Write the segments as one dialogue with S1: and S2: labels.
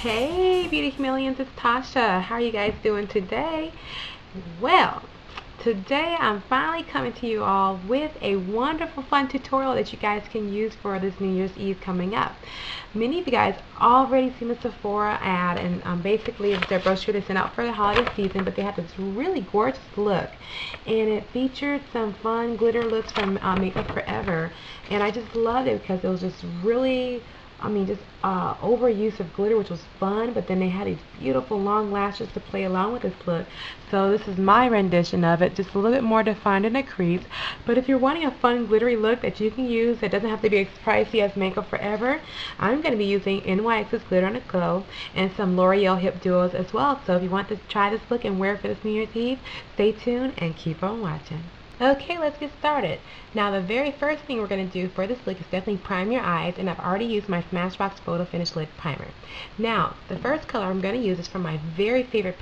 S1: Hey Beauty Chameleons, it's Tasha. How are you guys doing today? Well, today I'm finally coming to you all with a wonderful fun tutorial that you guys can use for this New Year's Eve coming up. Many of you guys already seen the Sephora ad, and basically it's their brochure they sent out for the holiday season, but they have this really gorgeous look, and it featured some fun glitter looks from Makeup Forever, and I just loved it because it was just really overuse of glitter, which was fun, but then they had these beautiful long lashes to play along with this look. So this is my rendition of it, just a little bit more defined in the crease. But if you're wanting a fun glittery look that you can use that doesn't have to be as pricey as Makeup Forever, I'm going to be using NYX's Glitter on the Glow and some L'Oreal Hip Duos as well. So if you want to try this look and wear it for this New Year's Eve, stay tuned and keep on watching. Okay, let's get started. Now the very first thing we're going to do for this look is definitely prime your eyes, and I've already used my Smashbox Photo Finish Lid primer. Now the first color I'm going to use is from my very favorite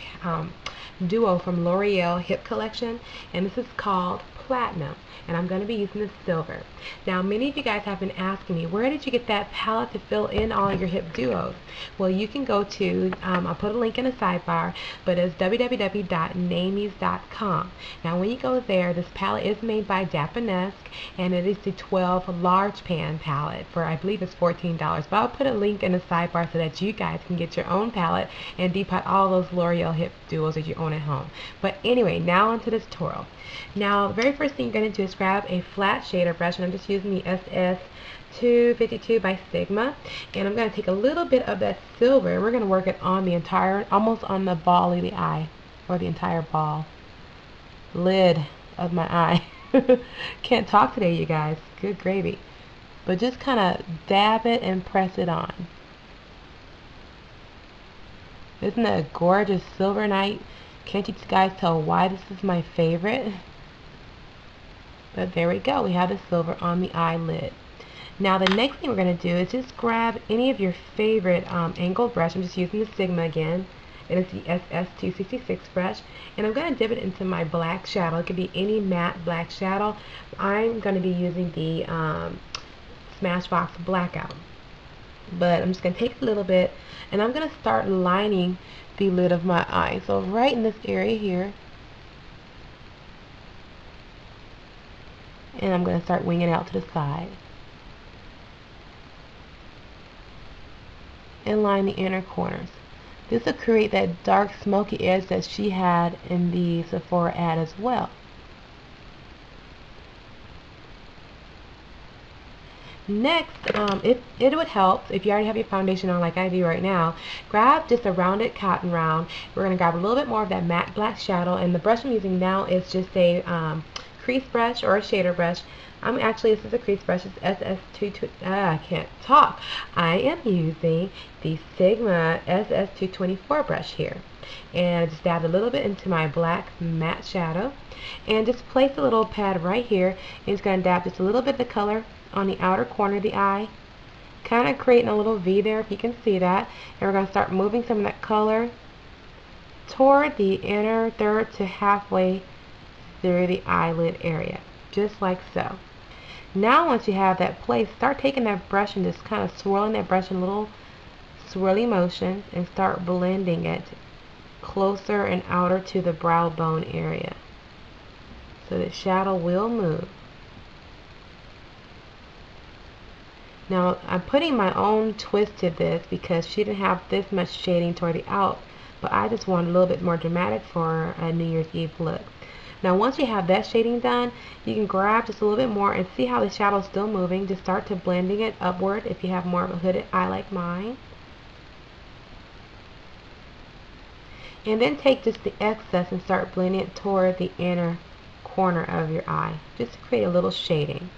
S1: duo from L'Oreal HIP collection, and this is called Platinum, and I'm going to be using the silver. Now many of you guys have been asking me, where did you get that palette to fill in all your hip duos? Well, you can go to, I'll put a link in the sidebar, but it's www.namies.com. Now when you go there, this palette is made by Japonesque, and it is the 12 large pan palette for, I believe it's $14, but I'll put a link in the sidebar so that you guys can get your own palette and depot all those L'Oreal hip duos that you own at home. But anyway, now onto the tutorial. Now the very first thing you're going to do is grab a flat shader brush, and I'm just using the SS252 by Sigma, and I'm going to take a little bit of that silver and we're going to work it on the entire, almost on the ball of the eye, or the entire ball lid of my eye. Can't talk today, you guys. Good gravy. But just kind of dab it and press it on. Isn't that a gorgeous silver night? Can't you guys tell why this is my favorite? But there we go. We have the silver on the eyelid. Now the next thing we're going to do is just grab any of your favorite angled brush. I'm just using the Sigma again. It is the SS266 brush, and I'm going to dip it into my black shadow. It could be any matte black shadow. I'm going to be using the Smashbox Blackout. But I'm just going to take a little bit, and I'm going to start lining the lid of my eye. So right in this area here, and I'm going to start winging out to the side and line the inner corners. This will create that dark smoky edge that she had in the Sephora ad as well. Next, it would help if you already have your foundation on like I do right now. Grab just a rounded cotton round. We're going to grab a little bit more of that matte black shadow, and the brush I'm using now is just a crease brush or a shader brush. This is a crease brush. It's SS2. I can't talk. I am using the Sigma SS224 brush here, and I just dabbed a little bit into my black matte shadow, and just place a little pad right here, and it's going to dab just a little bit of the color on the outer corner of the eye, kind of creating a little V there if you can see that. And we're going to start moving some of that color toward the inner third to halfway through the eyelid area, just like so. Now once you have that placed, start taking that brush and just kind of swirling that brush in little swirly motions and start blending it closer and outer to the brow bone area, so the shadow will move. Now I'm putting my own twist to this because she didn't have this much shading toward the out, but I just want a little bit more dramatic for a New Year's Eve look. Now once you have that shading done, you can grab just a little bit more and see how the shadow is still moving. Just start to blending it upward if you have more of a hooded eye like mine. And then take just the excess and start blending it toward the inner corner of your eye, just to create a little shading.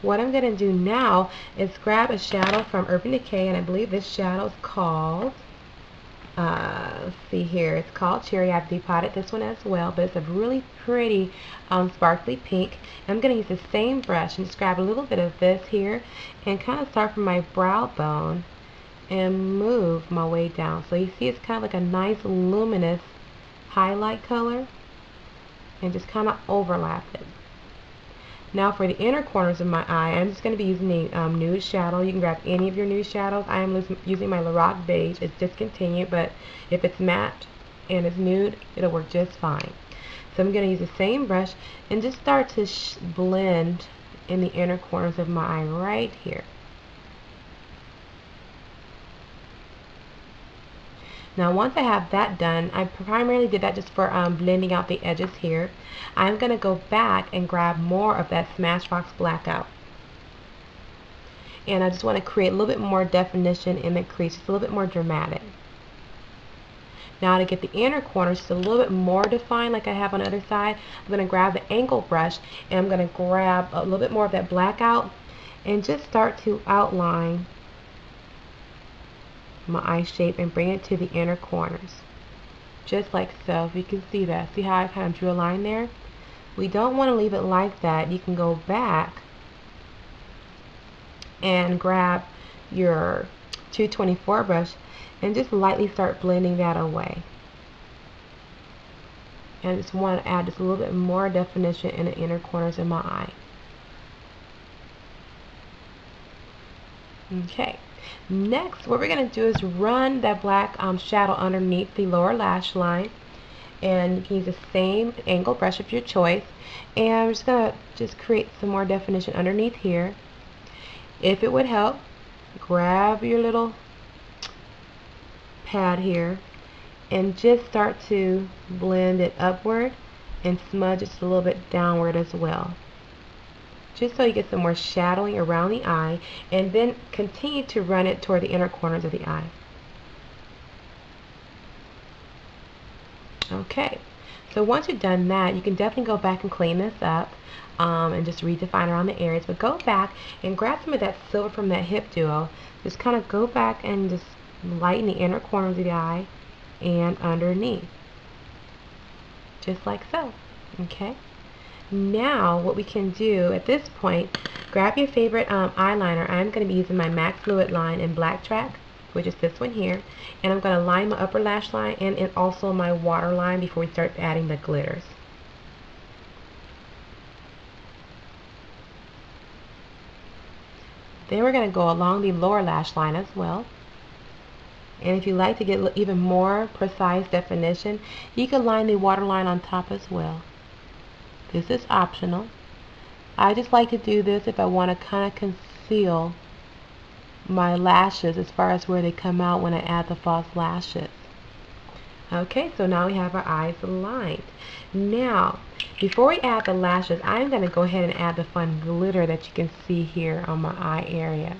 S1: What I'm going to do now is grab a shadow from Urban Decay, and I believe this shadow is called, let's see here, it's called Cherry. I've depotted this one as well, but it's a really pretty sparkly pink. I'm going to use the same brush and just grab a little bit of this here and kind of start from my brow bone and move my way down. So you see it's kind of like a nice luminous highlight color, and just kind of overlap it. Now for the inner corners of my eye, I'm just going to be using the nude shadow. You can grab any of your nude shadows. I am using my Lorac Beige. It's discontinued, but if it's matte and it's nude, it'll work just fine. So I'm going to use the same brush and just start to blend in the inner corners of my eye right here. Now once I have that done, I primarily did that just for blending out the edges here. I'm going to go back and grab more of that Smashbox Blackout. And I just want to create a little bit more definition in the crease, just a little bit more dramatic. Now to get the inner corners just a little bit more defined like I have on the other side, I'm going to grab the angle brush and I'm going to grab a little bit more of that Blackout and just start to outline my eye shape and bring it to the inner corners. Just like so. If you can see that. See how I kind of drew a line there? We don't want to leave it like that. You can go back and grab your 224 brush and just lightly start blending that away. And I just want to add just a little bit more definition in the inner corners of my eye. Okay. Next, what we're going to do is run that black shadow underneath the lower lash line. And you can use the same angle brush of your choice. And I'm just going to create some more definition underneath here. If it would help, grab your little pad here and just start to blend it upward and smudge it just a little bit downward as well. Just so you get some more shadowing around the eye, and then continue to run it toward the inner corners of the eye. Okay, so once you've done that, you can definitely go back and clean this up and just redefine around the areas, but go back and grab some of that silver from that hip duo. Just kind of go back and just lighten the inner corners of the eye and underneath, just like so. Okay. Now what we can do at this point, grab your favorite eyeliner. I'm going to be using my MAC Fluid line in Black Track, which is this one here, and I'm going to line my upper lash line and also my waterline before we start adding the glitters. Then we're going to go along the lower lash line as well. And if you like to get even more precise definition, you can line the waterline on top as well. This is optional. I just like to do this if I want to kind of conceal my lashes as far as where they come out when I add the false lashes. Okay, so now we have our eyes aligned. Now, before we add the lashes, I'm going to go ahead and add the fun glitter that you can see here on my eye area.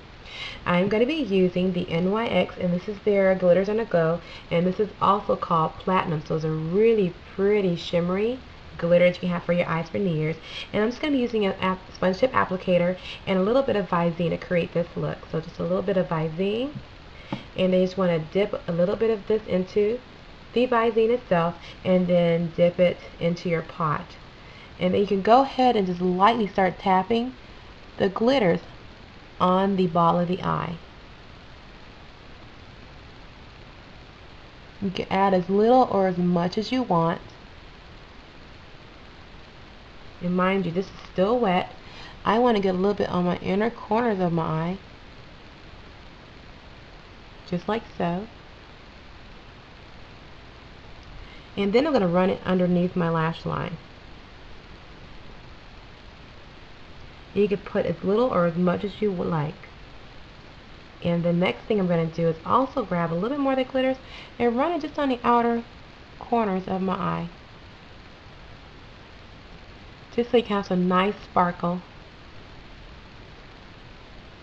S1: I'm going to be using the NYX, and this is their Glitters on the Go, and this is also called Platinum, so it's a really pretty shimmery glitter that you can have for your eyes for New Year's. And I'm just going to be using a sponge tip applicator and a little bit of Visine to create this look. So just a little bit of Visine, and then you just want to dip a little bit of this into the Visine itself and then dip it into your pot. And then you can go ahead and just lightly start tapping the glitters on the ball of the eye. You can add as little or as much as you want. And mind you, this is still wet. I want to get a little bit on my inner corners of my eye. Just like so. And then I'm going to run it underneath my lash line. You can put as little or as much as you would like. And the next thing I'm going to do is also grab a little bit more of the glitters and run it just on the outer corners of my eye. Just so you can have some nice sparkle.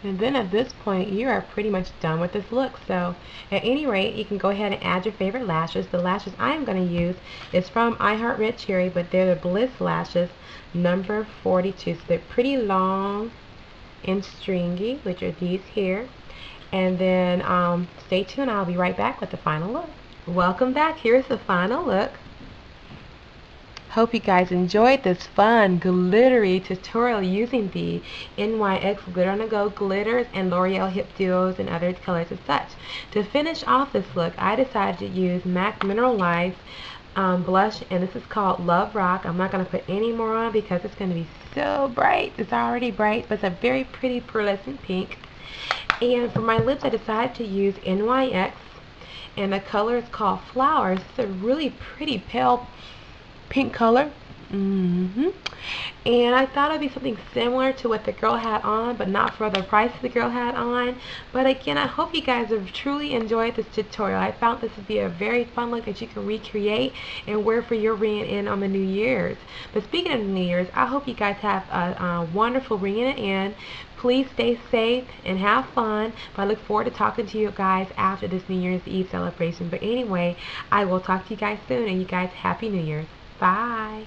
S1: And then at this point, you are pretty much done with this look. So at any rate, you can go ahead and add your favorite lashes. The lashes I am going to use is from I Heart Red Cherry, but they're the Bliss lashes number 42. So they're pretty long and stringy, which are these here. And then stay tuned. I'll be right back with the final look. Welcome back. Here's the final look. Hope you guys enjoyed this fun glittery tutorial using the NYX Glitter on the Go glitters and L'Oreal HIP duos and other colors as such. To finish off this look, I decided to use MAC Mineralized blush, and this is called Love Rock. I'm not going to put any more on because it's going to be so bright. It's already bright, but it's a very pretty pearlescent pink. And for my lips, I decided to use NYX, and the color is called Flowers. It's a really pretty pale pink color. And I thought it'd be something similar to what the girl had on, but not for the price the girl had on. But again, I hope you guys have truly enjoyed this tutorial. I found this to be a very fun look that you can recreate and wear for your ring in on the New Year's. But speaking of New Year's, I hope you guys have a wonderful ringing it in. Please stay safe and have fun. But I look forward to talking to you guys after this New Year's Eve celebration. But anyway, I will talk to you guys soon, and you guys, Happy New Year's. Bye.